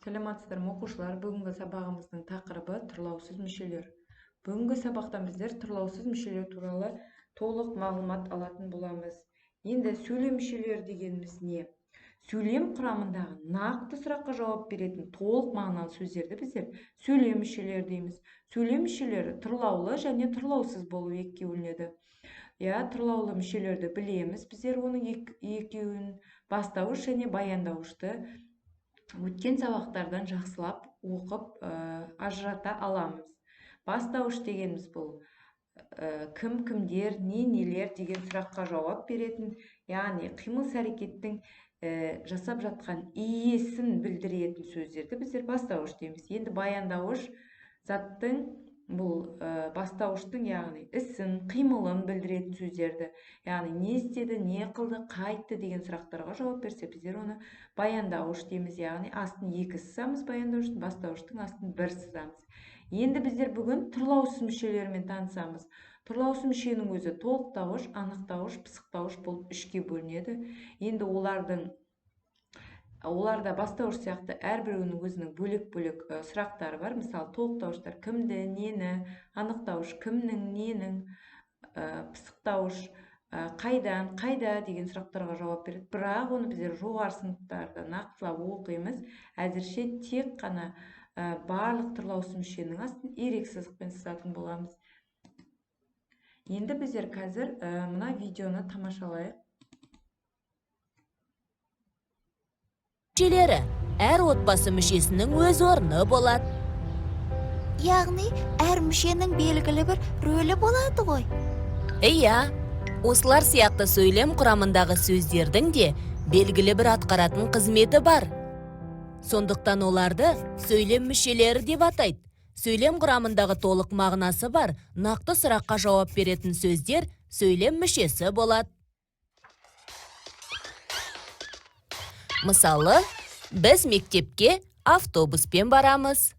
Саламатсыздар ма оқушылар? Бүгінгі сабағымыздың тақырыбы тұрлаусыз мүшелер. Бүгінгі сабақтан біздер тұрлаусыз мүшелер туралы толық мағлұмат алатын боламыз. Енді сөйлем мүшелері дегеніміз не? Сөйлем құрамындағы нақты сұраққа жауап беретін толық мағыналы сөздерді біздер сөйлем мүшелері дейміз. Сөйлем мүшелері тұрлаулы және тұрлаусыз болып екіге бөлінеді. Тұрлаулы мүшелерді білеміз. Біздер оның екеуін, бастауыш және баяндауышты өткен сабақтардан жақсылап оқып ажырата аламыз. Бастауыш дегеніміз бұл кім, кімдер, не, нелер деген сұраққа жауап беретін, яғни қимыл әрекеттің жасап жатқан иесін білдіретін сөздерді біздер бастауыш дейміз. Енді баяндауыш заттың бұл бастауыштың, яғни ісін, қимылын білдіретін сөздерді, яғни не істеді, не қылды, қайтты деген сұрақтарға жауап берсе, біздер оны баяндауыш дейміз. Яғни астын екі сызамыз баяндауыштың, бастауыштың астын бір сызамыз. Енді біздер бүгін тұрлаусыз мүшелермен танысамыз. Тұрлаусыз мүшенің өзі толықтауыш, анықтауыш, пысықтауыш болып үшке бөлінеді. Енді оларда бастауыш сияқты әрбіреуінің өзінің бөлек-бөлек сұрақтары бар. Мысалы, толықтауыштар кімді, нені, анықтауыш кімнің, ненің, пысықтауыш қайдан, қайда деген сұрақтарға жауап береді. Бірақ оны біздер жоғары сыныптарда нақтылап оқимыз. Әзірше тек қана барлық тұрлаусыз мүшенің астын ирек сызықпен сызатын боламыз. Енді біздер қазір мына видеоны тамашалайық. Мүшелері әр отбасы мүшесінің өз орны болады. Яғни әр мүшенің белгілі бір рөлі болады ғой. Иә, осылар сияқты сөйлем құрамындағы сөздердің де белгілі бір атқаратын қызметі бар. Сондықтан оларды сөйлем мүшелері деп атайды. Сөйлем құрамындағы толық мағынасы бар, нақты сұраққа жауап беретін сөздер сөйлем мүшесі болады. Мысалы, біз мектепке автобуспен барамыз.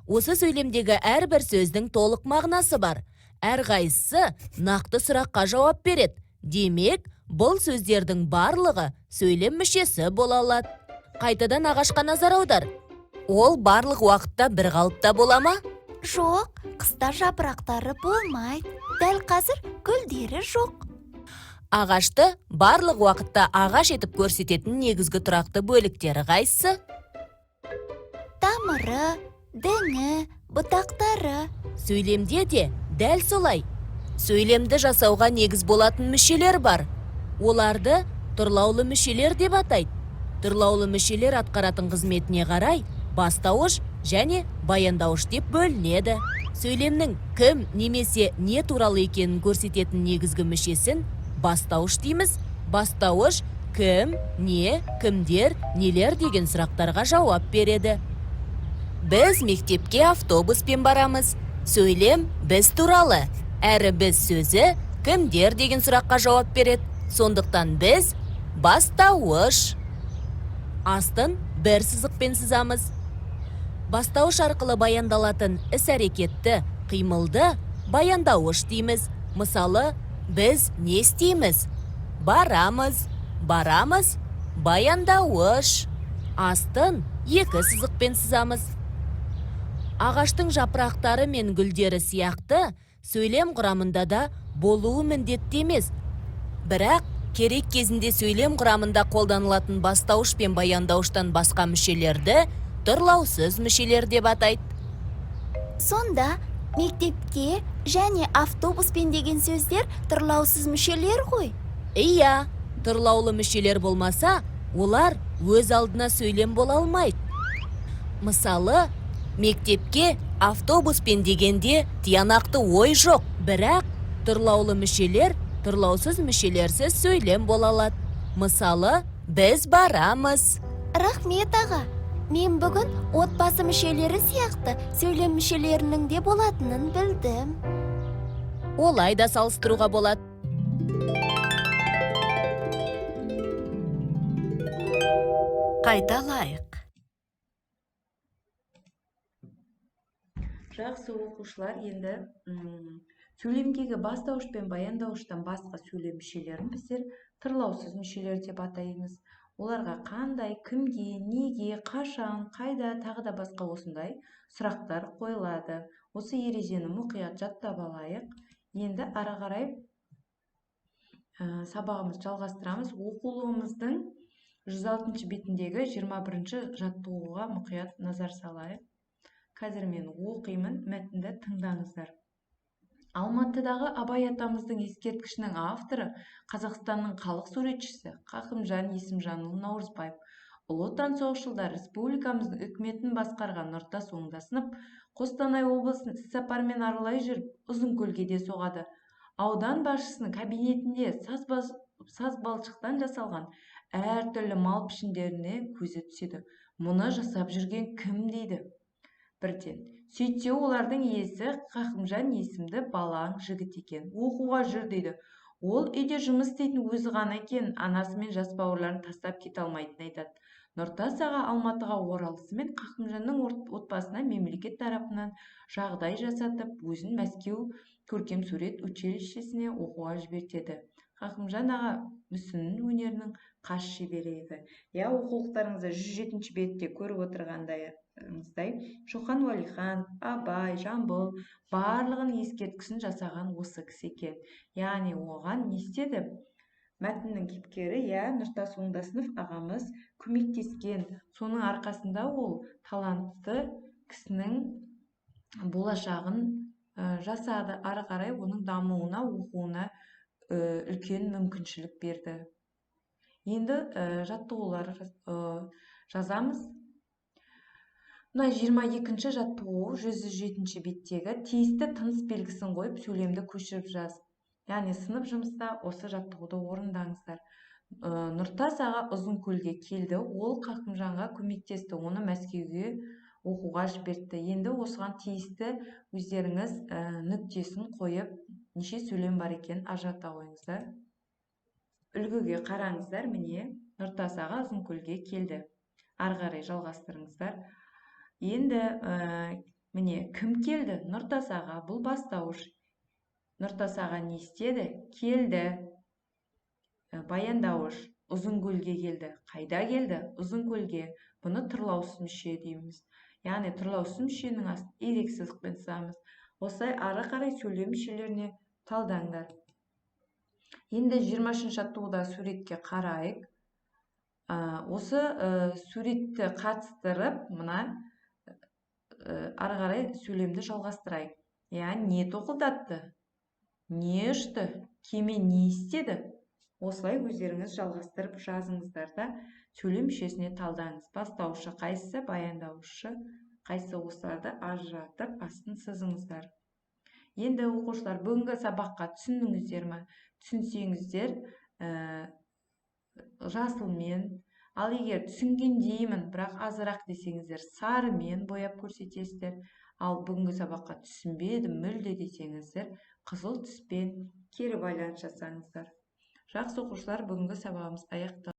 Осы сөйлемдегі әрбір сөздің толық мағынасы бар. Әрқайсысы нақты сұраққа жауап береді. Демек, бұл сөздердің барлығы сөйлем мүшесі бола алады. Қайтадан ағашқа назар аудар. Ол барлық уақытта бір қалыпта бола ма? Жоқ, қыста жапырақтары болмайды. Дәл қазір гүлдері жоқ. Ағашты барлық уақытта ағаш етіп көрсететін негізгі тұрақты бөліктері қайсы? Тамыры, діңі, бұтақтары. Сөйлемде де дәл солай. Сөйлемді жасауға негіз болатын мүшелер бар. Оларды тұрлаулы мүшелер деп атайды. Тұрлаулы мүшелер атқаратын қызметіне қарай бастауыш және баяндауыш деп бөлінеді. Сөйлемнің кім немесе не туралы екенін көрсететін негізгі мүшесін бастауыш дейміз. Бастауыш кім, не, кімдер, нелер деген сұрақтарға жауап береді. Біз мектепке автобуспен барамыз. Сөйлем біз туралы. Әрі біз сөзі кімдер деген сұраққа жауап береді. Сондықтан біз бастауыш. Астын бір сызықпен сызамыз. Бастауыш арқылы баяндалатын іс-әрекетті, қимылды баяндауыш дейміз. Мысалы, біз не істейміз? Барамыз. Барамыз, баяндауыш. Астын екі сызықпен сызамыз. Ағаштың жапырақтары мен гүлдері сияқты сөйлем құрамында да болуы міндетті емес. Бірақ керек кезінде сөйлем құрамында қолданылатын бастауыш пен баяндауыштан басқа мүшелерді тұрлаусыз мүшелер деп атайды. Сонда мектепке және автобуспен деген сөздер тұрлаусыз мүшелер ғой. Иә, тұрлаулы мүшелер болмаса, олар өз алдына сөйлем бола алмайды. Мысалы, мектепке автобуспен дегенде тиянақты ой жоқ, бірақ тұрлаулы мүшелер тұрлаусыз мүшелерсіз сөйлем бола алады. Мысалы, біз барамыз. Рахмет аға. Мен бүгін отбасы мүшелері сияқты сөйлем мүшелерінің де болатынын білдім. Олай да салыстыруға болады. Қайталайық. Жақсы оқушылар, енді сөйлемдегі бастауыш пен баяндауыштан басқа сөйлем мүшелерін біздер тұрлаусыз мүшелер деп атаймыз. оларға қандай, кімге, неге, қашан, қайда, тағы да басқа осындай сұрақтар қойылады. Осы ережені мұқият жаттап алайық. Енді ары қарай сабағымызды жалғастырамыз. Оқулығымыздың 106 бетіндегі 21 жаттығуға мұқият назар салайық. Қазір мен оқимын, мәтінді тыңдаңыздар. Алматыдағы Абай атамыздың ескерткішінің авторы Қазақстанның халық суретшісі Қақымжан Есімжанұлы Наурызбаев. Ұлы Отан соғысшылары республикамыздың үкіметін басқарған Нұртас Оңдасынов Қостанай облысын іссапармен аралай жүріп, Ұзынкөлге де соғады. Аудан басшысының кабинетінде саз балшықтан жасалған әртүрлі мал пішіндеріне көзі түседі. Мұны жасап жүрген кім дейді? Бірден. Сөйтсе олардың иесі Қақымжан есімді балаң жігіт екен. Оқуға жүр дейді. Ол үйде жұмыс істейтін өзі ғана екен, анасы мен жас бауырларын тастап кете алмайтынын айтады. Нұртас аға Алматыға оралысымен Қақымжанның отбасына мемлекет тарапынан жағдай жасатып, өзін Мәскеу көркем сурет училищесіне оқуға жібертеді. Қақымжан аға мүсін өнерінің қас шебері еді. Оқулықтарыңызда 107 бетте көріп отырғандай Шоқан Уәлиханов, Абай, Жамбыл барлығын ескерткішін жасаған осы кісі екен. Яғни оған не істеді? Мәтіннің кейіпкері Нұртас Оңдасынов ағамыз көмектескен. Соның арқасында ол талантты кісінің болашағын жасады. Ары қарай оның дамуына, оқуына үлкен мүмкіншілік берді. Енді жаттығулар жазамыз. Мына 22-ші жаттығу 107-ші беттегі тиісті тыныс белгісін қойып сөйлемді көшіріп жаз. Яғни сынып жұмыста осы жаттығуды орындаңыздар. Нұртас аға Ұзынкөлге келді, ол Қақымжанға көмектесті, оны Мәскеуге оқуға жібертті. Енді осыған тиісті өздеріңіз нүктесін қойып, неше сөйлем бар екен ажырата қойыңыздар. Үлгіге қараңыздар, міне Нұртас аға Ұзынкөлге келді. Ары қарай жалғастырыңыздар. Енді міне кім келді? Нұртас аға, бұл бастауыш. Нұртас аға не істеді? Келді. Баяндауыш. Ұзынкөлге келді. Қайда келді? Ұзынкөлге. Бұны тұрлаусыз мүше дейміз. Яғни тұрлаусыз мүшенің астын ерексіздікпен сызамыз. Осылай ары қарай сөйлем мүшелеріне талдаңдар. Енді 20-ші жаттығуда суретке қарайық. Осы суретті қатыстырып, мына ары қарай сөйлемді жалғастырайық. Не тоқылдатты? Не ұшты? Кеме не істеді? Осылай өздеріңіз жалғастырып жазыңыздар да сөйлем мүшесіне талдаңыз. Бастаушы қайсысы, баяндаушы қайсысы, осыларды ажыратып астын сызыңыздар. Енді оқушылар, бүгінгі сабаққа түсіндіңіздер ме? Түсінсеңіздер жасылмен, ал егер түсінгендеймін, бірақ азырақ десеңіздер сарымен бояп көрсетесіздер. Ал бүгінгі сабаққа түсінбедім мүлде десеңіздер қызыл түспен кері байланыс жасаңыздар. Жақсы оқушылар, бүгінгі сабағымыз аяқталды.